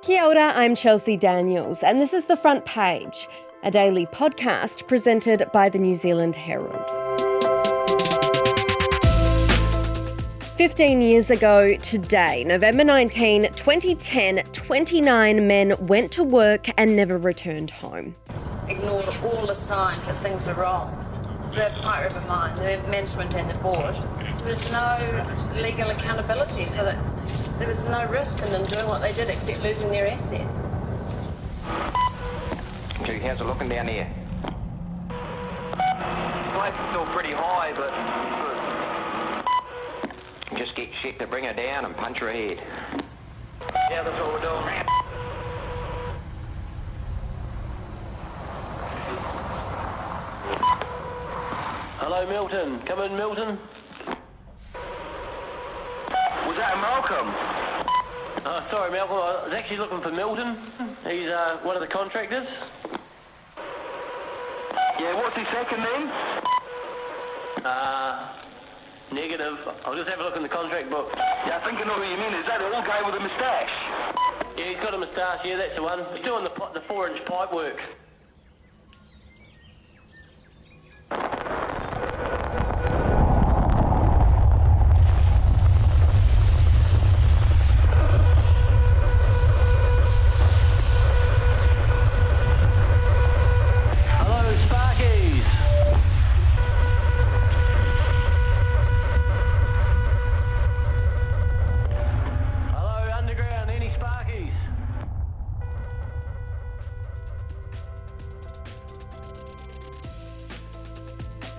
Kia ora, I'm Chelsea Daniels, and this is The Front Page, a daily podcast presented by the New Zealand Herald. 15 years ago today, November 19, 2010, 29 men went to work and never returned home. Ignored all the signs that things were wrong. The Pike River mine, the management and the board, there was no legal accountability, so that there was no risk in them doing what they did except losing their asset. Gee, how's it looking down here? Light's still pretty high, but just get shit to bring her down and punch her head. Yeah, that's what we're doing. Hello, Milton. Come in, Milton. Was that Malcolm? Oh, sorry, Malcolm. I was actually looking for Milton. He's one of the contractors. Yeah, what's his second name? Negative. I'll just have a look in the contract book. Yeah, I think I know who you mean. Is that the old guy with the moustache? Yeah, he's got a moustache. Yeah, that's the one. He's doing the 4-inch pipe work.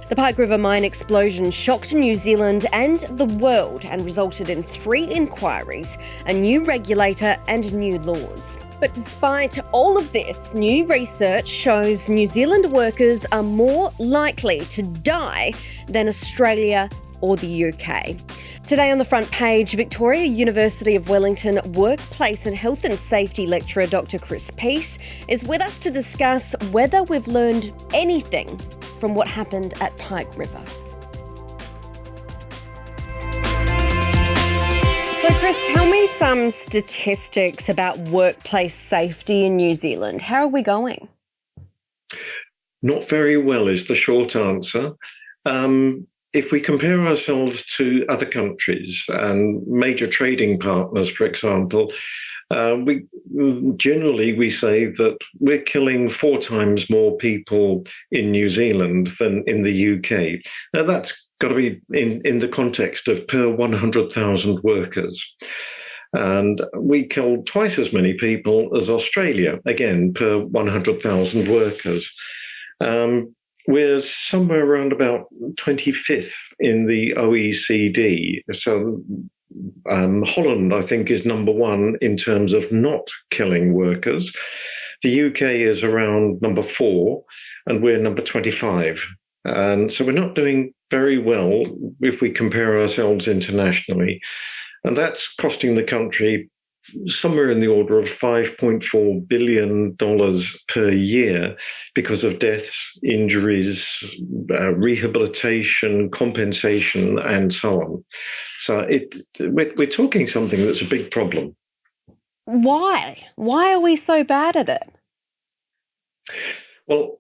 The Pike River mine explosion shocked New Zealand and the world and resulted in 3 inquiries, a new regulator and new laws. But despite all of this, new research shows New Zealand workers are more likely to die than Australia or the UK. Today on the front page, Victoria University of Wellington Workplace and Health and Safety lecturer Dr. Chris Peace is with us to discuss whether we've learned anything from what happened at Pike River. So Chris, tell me some statistics about workplace safety in New Zealand. How are we going? Not very well is the short answer. If we compare ourselves to other countries and major trading partners, for example, we say that we're killing 4 times more people in New Zealand than in the UK. Now, that's got to be in the context of per 100,000 workers. And we kill twice as many people as Australia, again, per 100,000 workers. We're somewhere around about 25th in the OECD. So Holland, I think, is number 1 in terms of not killing workers. The UK is around number 4, and we're number 25. And so we're not doing very well if we compare ourselves internationally. And that's costing the country somewhere in the order of $5.4 billion per year because of deaths, injuries, rehabilitation, compensation, and so on. So we're talking something that's a big problem. Why? Why are we so bad at it? Well,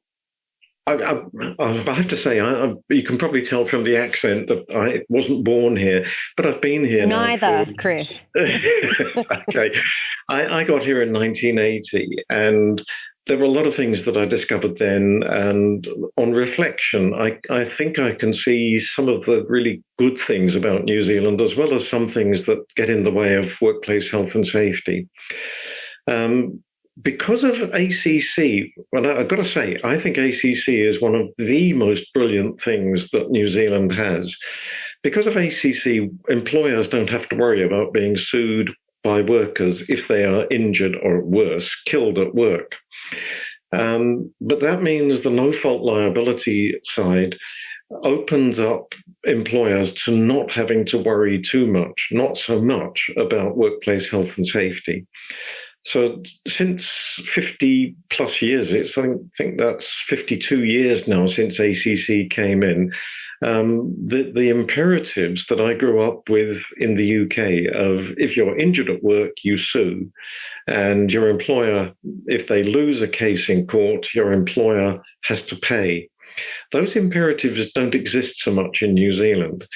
I have to say, you can probably tell from the accent that I wasn't born here, but I've been here Neither, Chris. Okay. I got here in 1980, and there were a lot of things that I discovered then, and on reflection, I think I can see some of the really good things about New Zealand, as well as some things that get in the way of workplace health and safety. Because of ACC, well, I've got to say, I think ACC is one of the most brilliant things that New Zealand has. Because of ACC, employers don't have to worry about being sued by workers if they are injured or, worse, killed at work. But that means the no-fault liability side opens up employers to not having to worry too much, not so much about workplace health and safety. So since 50 plus years, I think that's 52 years now since ACC came in. The imperatives that I grew up with in the UK of if you're injured at work, you sue, and your employer, if they lose a case in court, your employer has to pay. Those imperatives don't exist so much in New Zealand.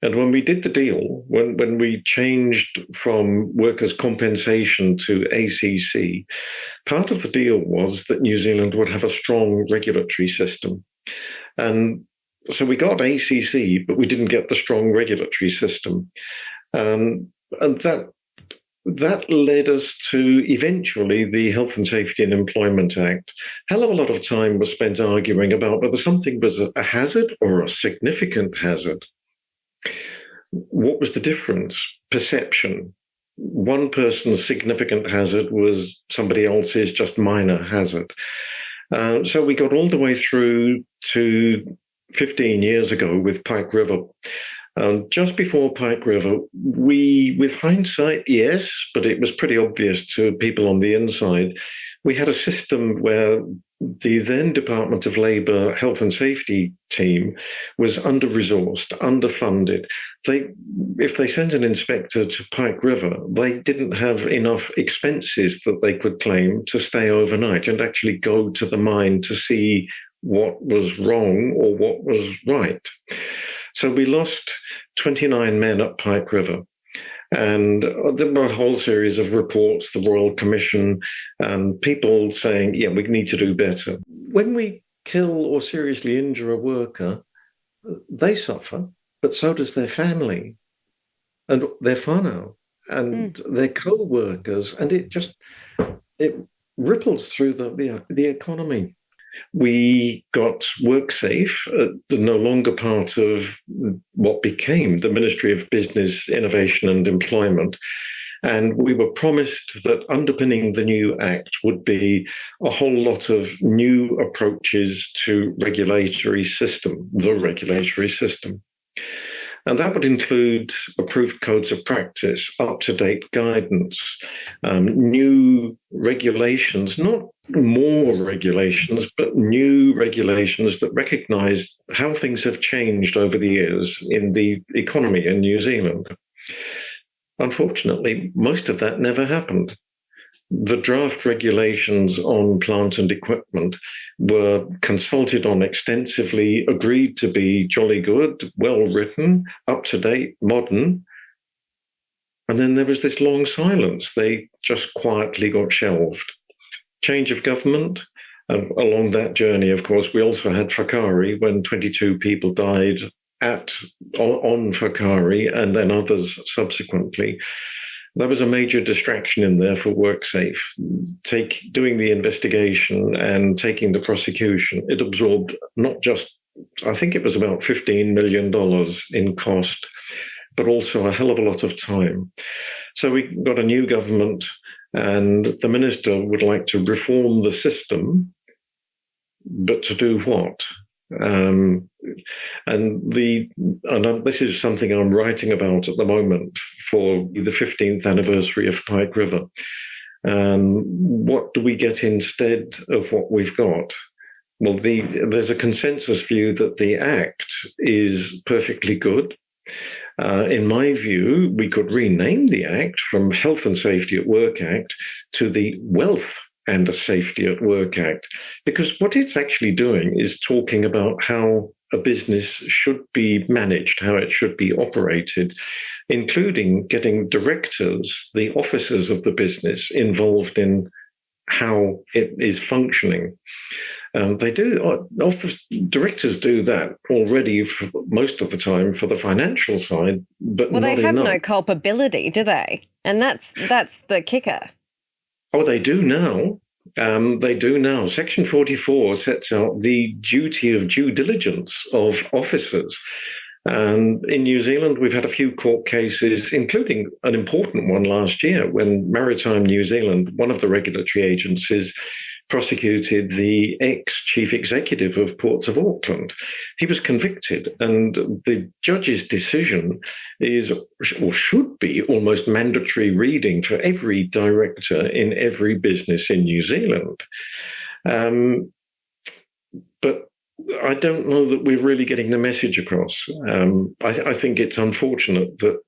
And when we did the deal, when we changed from workers' compensation to ACC, part of the deal was that New Zealand would have a strong regulatory system. And so we got ACC, but we didn't get the strong regulatory system. And that led us to eventually the Health and Safety and Employment Act. Hell of a lot of time was spent arguing about whether something was a hazard or a significant hazard. What was the difference? Perception. One person's significant hazard was somebody else's just minor hazard. So we got all the way through to 15 years ago with Pike River. Just before Pike River, with hindsight, yes, but it was pretty obvious to people on the inside, we had a system where the then Department of Labour Health and Safety team was under-resourced, underfunded. If they sent an inspector to Pike River, they didn't have enough expenses that they could claim to stay overnight and actually go to the mine to see what was wrong or what was right. So we lost 29 men at Pike River. And there were a whole series of reports, the Royal Commission, and people saying, yeah, we need to do better. When we kill or seriously injure a worker, they suffer, but so does their family and their whānau and their co-workers. And it ripples through the economy. We got WorkSafe, no longer part of what became the Ministry of Business, Innovation and Employment. And we were promised that underpinning the new act would be a whole lot of new approaches to the regulatory system. And that would include approved codes of practice, up-to-date guidance, new regulations, not more regulations, but new regulations that recognise how things have changed over the years in the economy in New Zealand. Unfortunately, most of that never happened. The draft regulations on plant and equipment were consulted on extensively, agreed to be jolly good, well-written, up-to-date, modern. And then there was this long silence. They just quietly got shelved. Change of government. And along that journey, of course, we also had Whakaari when 22 people died on Whakaari and then others subsequently. There was a major distraction in there for WorkSafe, doing the investigation and taking the prosecution. It absorbed not just, I think it was about $15 million in cost, but also a hell of a lot of time. So we got a new government and the minister would like to reform the system, but to do what? And this is something I'm writing about at the moment for the 15th anniversary of Pike River. What do we get instead of what we've got? Well, there's a consensus view that the Act is perfectly good. In my view, we could rename the Act from Health and Safety at Work Act to the Wealth and a Safety at Work Act, because what it's actually doing is talking about how a business should be managed, how it should be operated, including getting directors, the officers of the business, involved in how it is functioning. Directors do that already for most of the time for the financial side, but not enough. Well, they have no culpability, do they? And that's the kicker. Oh, they do now. Section 44 sets out the duty of due diligence of officers. And in New Zealand, we've had a few court cases, including an important one last year when Maritime New Zealand, one of the regulatory agencies, prosecuted the ex-chief executive of Ports of Auckland. He was convicted, and the judge's decision is, or should be, almost mandatory reading for every director in every business in New Zealand. But I don't know that we're really getting the message across. I think it's unfortunate that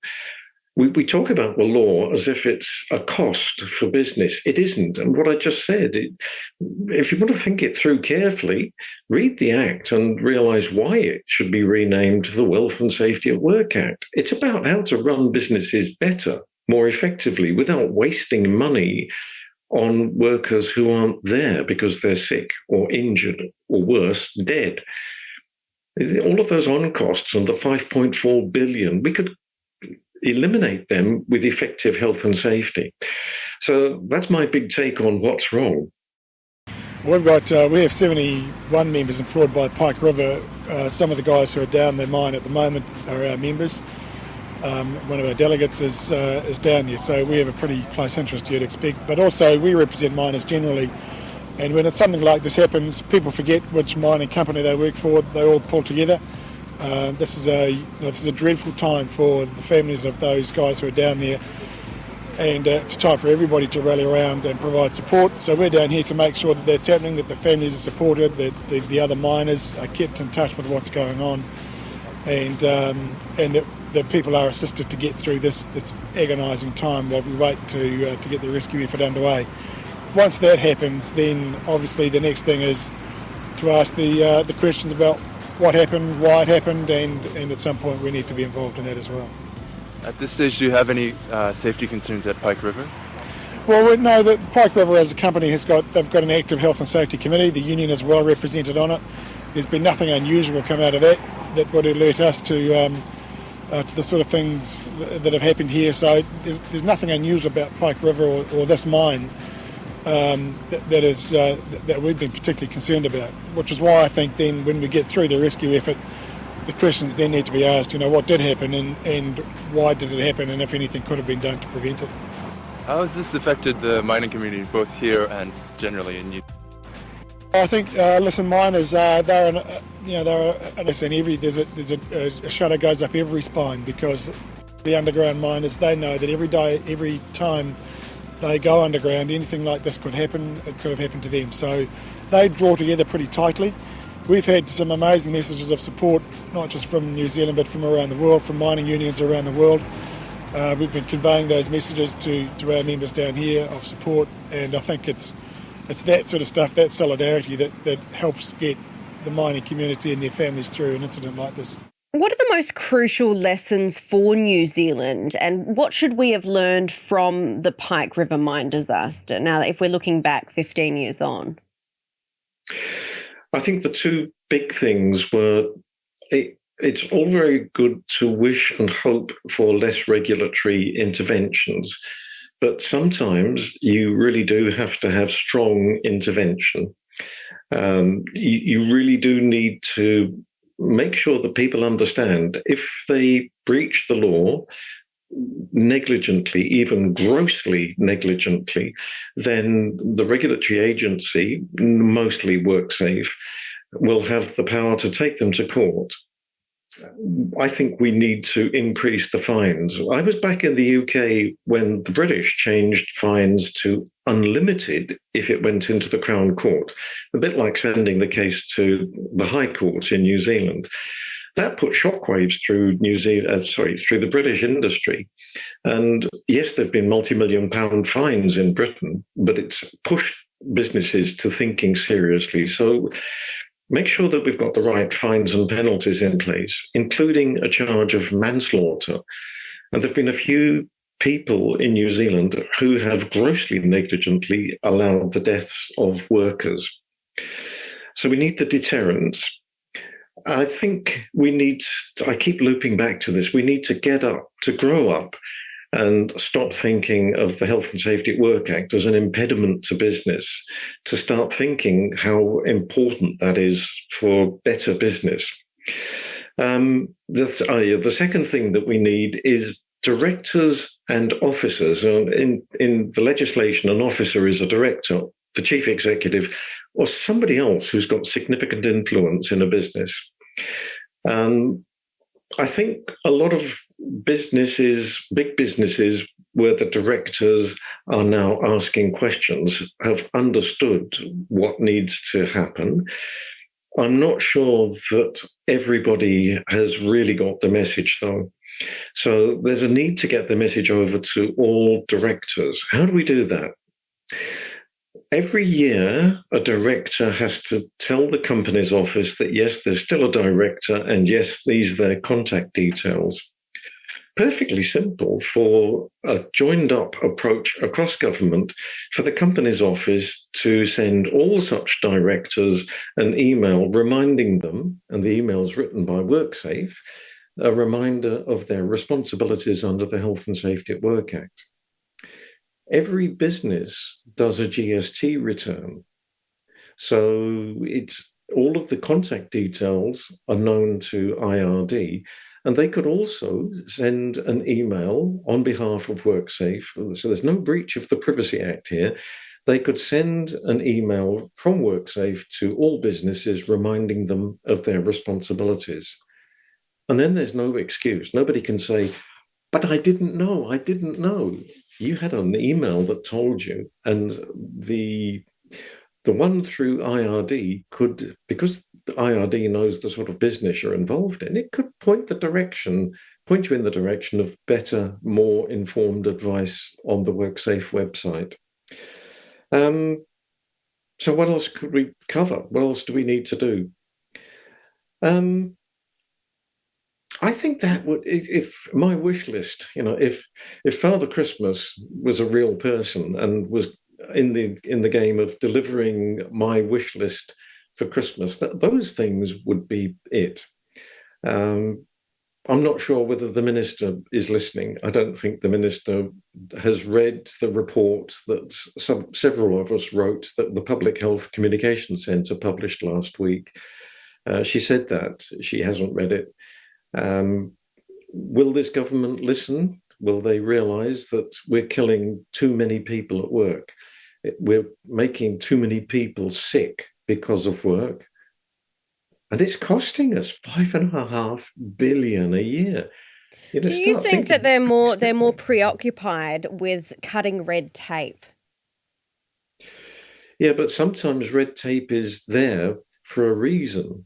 we talk about the law as if it's a cost for business. It isn't. And what I just said, if you want to think it through carefully, read the Act and realise why it should be renamed the Wealth and Safety at Work Act. It's about how to run businesses better, more effectively, without wasting money on workers who aren't there because they're sick or injured or worse, dead. All of those on costs and the 5.4 billion, we could eliminate them with effective health and safety. So that's my big take on what's wrong. We have 71 members employed by Pike River. Some of the guys who are down the mine at the moment are our members. One of our delegates is down there, so we have a pretty close interest, you'd expect. But also we represent miners generally, and when something like this happens, people forget which mining company they work for. They all pull together. This is a dreadful time for the families of those guys who are down there, and it's time for everybody to rally around and provide support. So we're down here to make sure that that's happening, that the families are supported, that the other miners are kept in touch with what's going on, and that people are assisted to get through this agonising time while we wait to get the rescue effort underway. Once that happens, then obviously the next thing is to ask the questions about what happened, why it happened, and at some point we need to be involved in that as well. At this stage, do you have any safety concerns at Pike River? Well, we know that Pike River as a company they've got an active health and safety committee. The union is well represented on it. There's been nothing unusual come out of that would alert us to the sort of things that have happened here. So there's nothing unusual about Pike River or this mine that we've been particularly concerned about, which is why I think then when we get through the rescue effort, the questions then need to be asked, what did happen and why did it happen, and if anything could have been done to prevent it. How has this affected the mining community, both here and generally in New? I think, miners, there's a shutter goes up every spine, because the underground miners, they know that every time they go underground, anything like this could happen. It could have happened to them. So they draw together pretty tightly. We've had some amazing messages of support, not just from New Zealand, but from around the world, from mining unions around the world. We've been conveying those messages to our members down here of support, and I think it's that sort of stuff, that solidarity that helps get the mining community and their families through an incident like this. What are the most crucial lessons for New Zealand, and what should we have learned from the Pike River mine disaster now that if we're looking back 15 years on? I think the two big things were it's all very good to wish and hope for less regulatory interventions, but sometimes you really do have to have strong intervention. You really do need to make sure that people understand if they breach the law negligently, even grossly negligently, then the regulatory agency, mostly WorkSafe, will have the power to take them to court. I think we need to increase the fines. I was back in the UK when the British changed fines to unlimited if it went into the Crown Court, a bit like sending the case to the High Court in New Zealand. That put shockwaves through through the British industry. And yes, there have been multi-million-pound fines in Britain, but it's pushed businesses to thinking seriously. So make sure that we've got the right fines and penalties in place, including a charge of manslaughter. And there have been a few people in New Zealand who have grossly negligently allowed the deaths of workers. So we need the deterrence. I think I keep looping back to this, we need to get up, to grow up, and stop thinking of the Health and Safety at Work Act as an impediment to business, to start thinking how important that is for better business. The second thing that we need is directors and officers. In the legislation, an officer is a director the chief executive, or somebody else who's got significant influence in a business. I think a lot of businesses, big businesses, where the directors are now asking questions, have understood what needs to happen. I'm not sure that everybody has really got the message, though. So there's a need to get the message over to all directors. How do we do that? Every year, a director has to tell the company's office that, yes, there's still a director, and yes, these are their contact details. Perfectly simple for a joined-up approach across government for the company's office to send all such directors an email reminding them, and the email is written by WorkSafe, a reminder of their responsibilities under the Health and Safety at Work Act. Every business does a GST return. So it's all of the contact details are known to IRD, and they could also send an email on behalf of WorkSafe. So there's no breach of the Privacy Act here. They could send an email from WorkSafe to all businesses reminding them of their responsibilities. And then there's no excuse. Nobody can say, but I didn't know. You had an email that told you, and the one through IRD could, because the IRD knows the sort of business you're involved in, it could point you in the direction of better, more informed advice on the WorkSafe website. So what else could we cover? What else do we need to do? I think that would, if my wish list, if Father Christmas was a real person and was in the game of delivering my wish list for Christmas, those things would be it. I'm not sure whether the minister is listening. I don't think the minister has read the report that several of us wrote that the Public Health Communications Centre published last week. She said that she hasn't read it. Will this government listen? Will they realise that we're killing too many people at work? We're making too many people sick because of work. And it's costing us $5.5 billion a year. Do you think that they're more preoccupied with cutting red tape? Yeah, but sometimes red tape is there for a reason.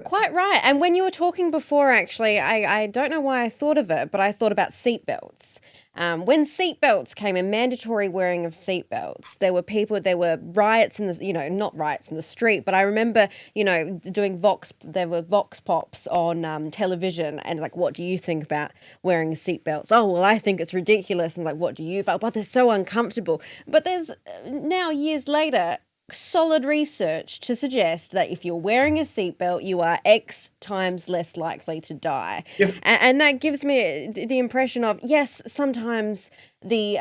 Quite right. And when you were talking before, actually, I don't know why I thought of it, but I thought about seatbelts. When seatbelts came in, mandatory wearing of seatbelts, there were riots in the, not riots in the street, but I remember, there were vox pops on television, and like, what do you think about wearing seatbelts? Oh, well, I think it's ridiculous. And like, what do you think? But they're so uncomfortable. But there's now, years later, solid research to suggest that if you're wearing a seatbelt, you are X times less likely to die. Yep. And that gives me the impression of, yes, sometimes the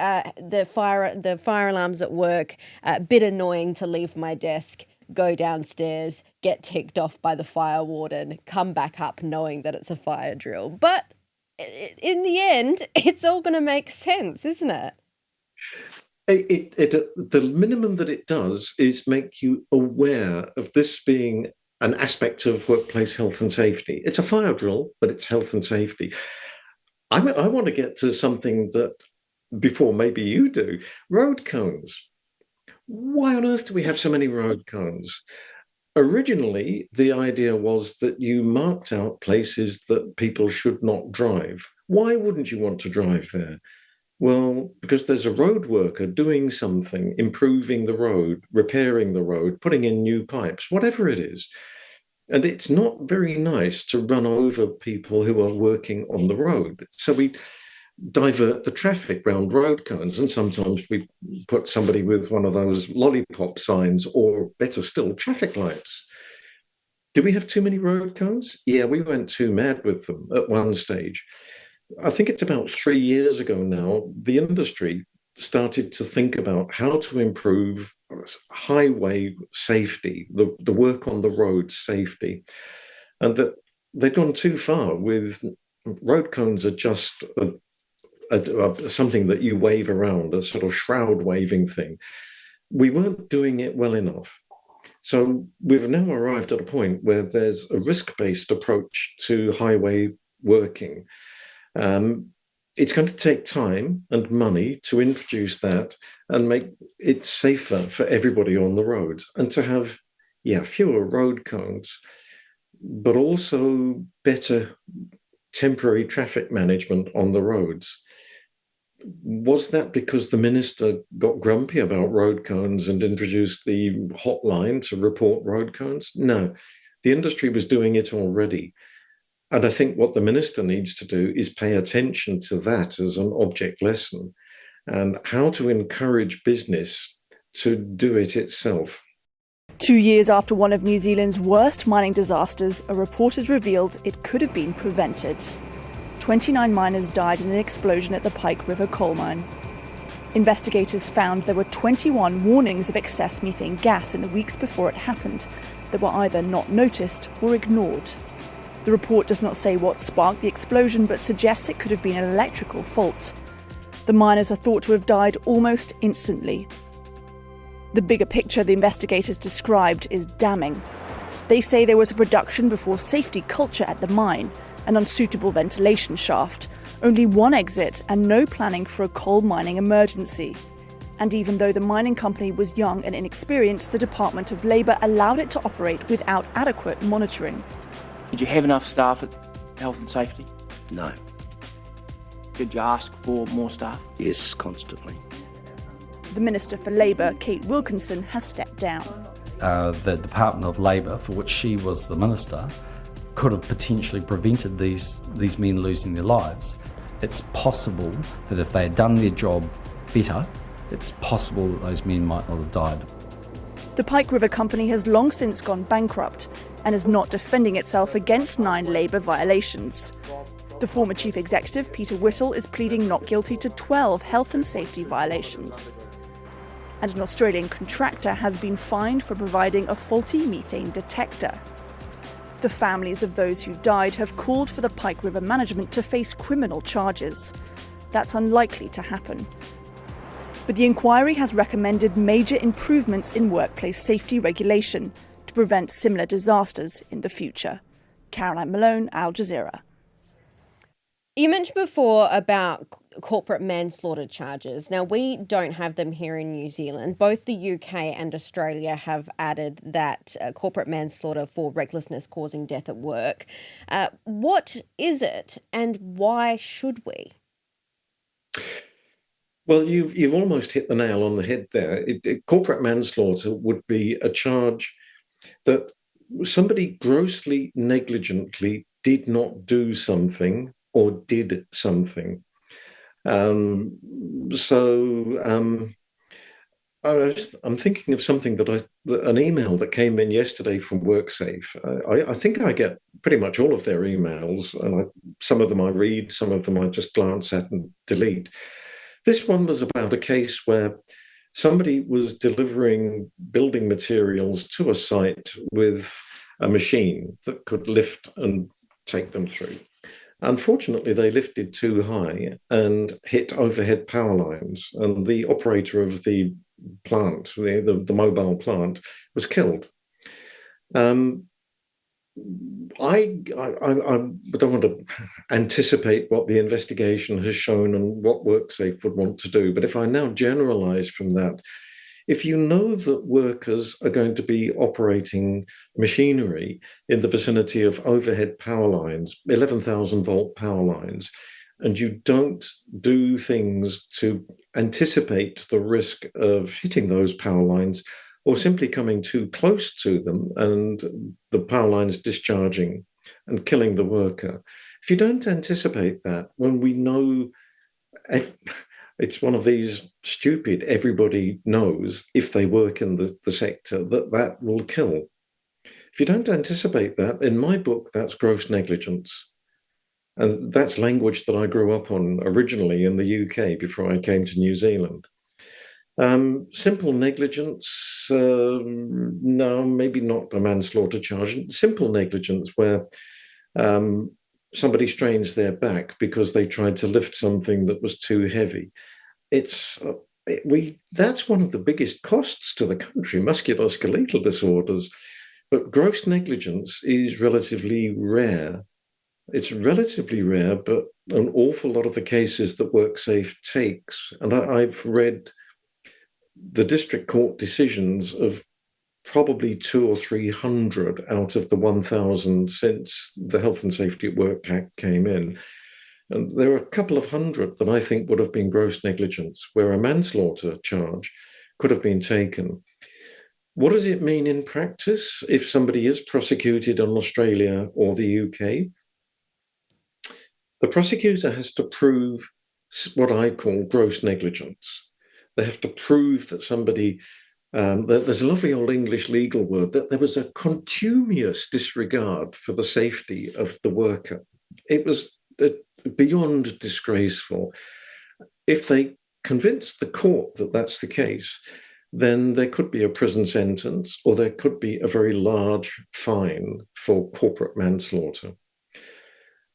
fire alarms at work, a bit annoying to leave my desk, go downstairs, get ticked off by the fire warden, come back up knowing that it's a fire drill. But in the end, it's all going to make sense, isn't it? The minimum that it does is make you aware of this being an aspect of workplace health and safety. It's a fire drill, but it's health and safety. I want to get to something that, before maybe you do, road cones. Why on earth do we have so many road cones? Originally, the idea was that you marked out places that people should not drive. Why wouldn't you want to drive there? Well, because there's a road worker doing something, improving the road, repairing the road, putting in new pipes, whatever it is. And it's not very nice to run over people who are working on the road. So we divert the traffic round road cones, and sometimes we put somebody with one of those lollipop signs, or better still, traffic lights. Do we have too many road cones? Yeah, we went too mad with them at one stage. I think it's about 3 years ago now, the industry started to think about how to improve highway safety, the work on the road safety, and that they've gone too far with road cones are just something that you wave around, a sort of shroud waving thing. we weren't doing it well enough. So we've now arrived at a point where there's a risk-based approach to highway working. It's going to take time and money to introduce that and make it safer for everybody on the roads, and to have, fewer road cones, but also better temporary traffic management on the roads. Was that because the minister got grumpy about road cones and introduced the hotline to report road cones? No, the industry was doing it already. And I think what the minister needs to do is pay attention to that as an object lesson, and how to encourage business to do it itself. 2 years after one of New Zealand's worst mining disasters, a report has revealed it could have been prevented. 29 miners died in an explosion at the Pike River coal mine. Investigators found there were 21 warnings of excess methane gas in the weeks before it happened that were either not noticed or ignored. The report does not say what sparked the explosion, but suggests it could have been an electrical fault. The miners are thought to have died almost instantly. The bigger picture the investigators described is damning. They say there was a production before safety culture at the mine, an unsuitable ventilation shaft, only one exit, and no planning for a coal mining emergency. And even though the mining company was young and inexperienced, the Department of Labour allowed it to operate without adequate monitoring. Did you have enough staff at Health and Safety? No. Did you ask for more staff? Yes, constantly. The Minister for Labour, Kate Wilkinson, has stepped down. The Department of Labour, for which she was the Minister, could have potentially prevented these men losing their lives. It's possible that if they had done their job better, it's possible that those men might not have died. The Pike River Company has long since gone bankrupt and is not defending itself against 9 labour violations. The former chief executive, Peter Whittle, is pleading not guilty to 12 health and safety violations. And an Australian contractor has been fined for providing a faulty methane detector. The families of those who died have called for the Pike River management to face criminal charges. That's unlikely to happen. But the inquiry has recommended major improvements in workplace safety regulation to prevent similar disasters in the future. Caroline Malone, Al Jazeera. You mentioned before about corporate manslaughter charges. Now, we don't have them here in New Zealand. Both the UK and Australia have added that corporate manslaughter for recklessness causing death at work. What is it, and why should we? Well, you've almost hit the nail on the head there. Corporate manslaughter would be a charge that somebody grossly negligently did not do something or did something. I'm thinking of something an email that came in yesterday from WorkSafe. I think I get pretty much all of their emails, and some of them I read, some of them I just glance at and delete. This one was about a case where somebody was delivering building materials to a site with a machine that could lift and take them through. Unfortunately, they lifted too high and hit overhead power lines, and the operator of the plant, the mobile plant, was killed. I don't want to anticipate what the investigation has shown and what WorkSafe would want to do, but if I now generalize from that, if you know that workers are going to be operating machinery in the vicinity of overhead power lines, 11,000 volt power lines, and you don't do things to anticipate the risk of hitting those power lines or simply coming too close to them and the power lines discharging and killing the worker, if you don't anticipate that, when we know it's one of these stupid, everybody knows if they work in the sector that will kill. If you don't anticipate that, in my book, that's gross negligence. And that's language that I grew up on originally in the UK before I came to New Zealand. Simple negligence, no, maybe not a manslaughter charge. Simple negligence where somebody strains their back because they tried to lift something that was too heavy. It's that's one of the biggest costs to the country, musculoskeletal disorders. But gross negligence is relatively rare. It's relatively rare, but an awful lot of the cases that WorkSafe takes, and I've read the district court decisions of probably 200 or 300 out of the 1,000 since the Health and Safety at Work Act came in. And there are a couple of hundred that I think would have been gross negligence, where a manslaughter charge could have been taken. What does it mean in practice if somebody is prosecuted in Australia or the UK? The prosecutor has to prove what I call gross negligence. They have to prove that somebody, there's a lovely old English legal word, that there was a contumacious disregard for the safety of the worker. It was beyond disgraceful. If they convince the court that that's the case, then there could be a prison sentence, or there could be a very large fine for corporate manslaughter.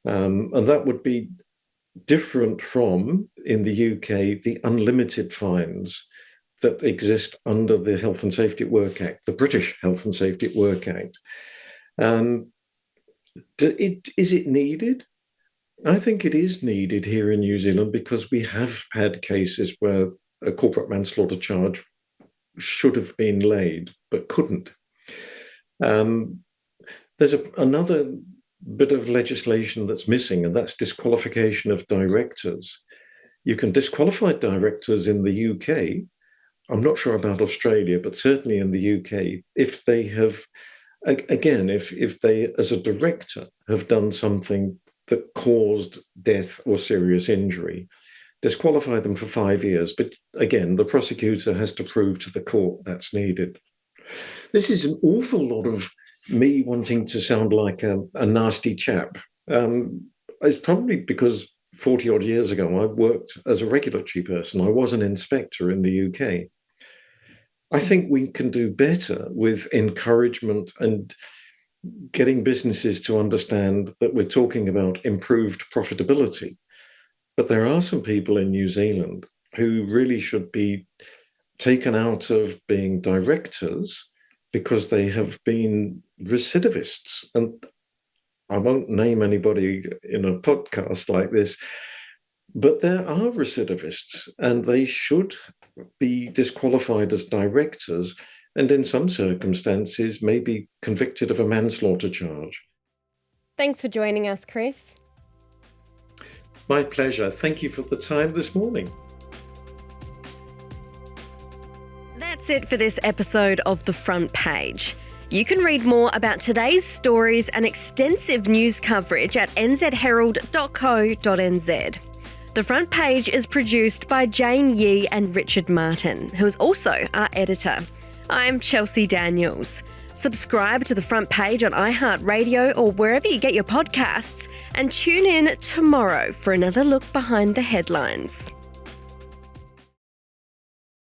And that would be different from, in the UK, the unlimited fines that exist under the Health and Safety at Work Act, the British Health and Safety at Work Act. Is it needed? I think it is needed here in New Zealand because we have had cases where a corporate manslaughter charge should have been laid but couldn't. There's another bit of legislation that's missing, and that's disqualification of directors. You can disqualify directors in the UK. I'm not sure about Australia, but certainly in the UK, if they have, again, if they, as a director, have done something that caused death or serious injury, disqualify them for 5 years. But again, the prosecutor has to prove to the court that's needed. This is an awful lot of me wanting to sound like a nasty chap. It's probably because 40 odd years ago, I worked as a regulatory person. I was an inspector in the UK. I think we can do better with encouragement and getting businesses to understand that we're talking about improved profitability. But there are some people in New Zealand who really should be taken out of being directors because they have been recidivists. And I won't name anybody in a podcast like this, but there are recidivists, and they should be disqualified as directors, and in some circumstances may be convicted of a manslaughter charge. Thanks for joining us, Chris. My pleasure. Thank you for the time this morning. That's it for this episode of The Front Page. You can read more about today's stories and extensive news coverage at nzherald.co.nz. The Front Page is produced by Jane Yee and Richard Martin, who is also our editor. I'm Chelsea Daniels. Subscribe to The Front Page on iHeartRadio or wherever you get your podcasts, and tune in tomorrow for another look behind the headlines.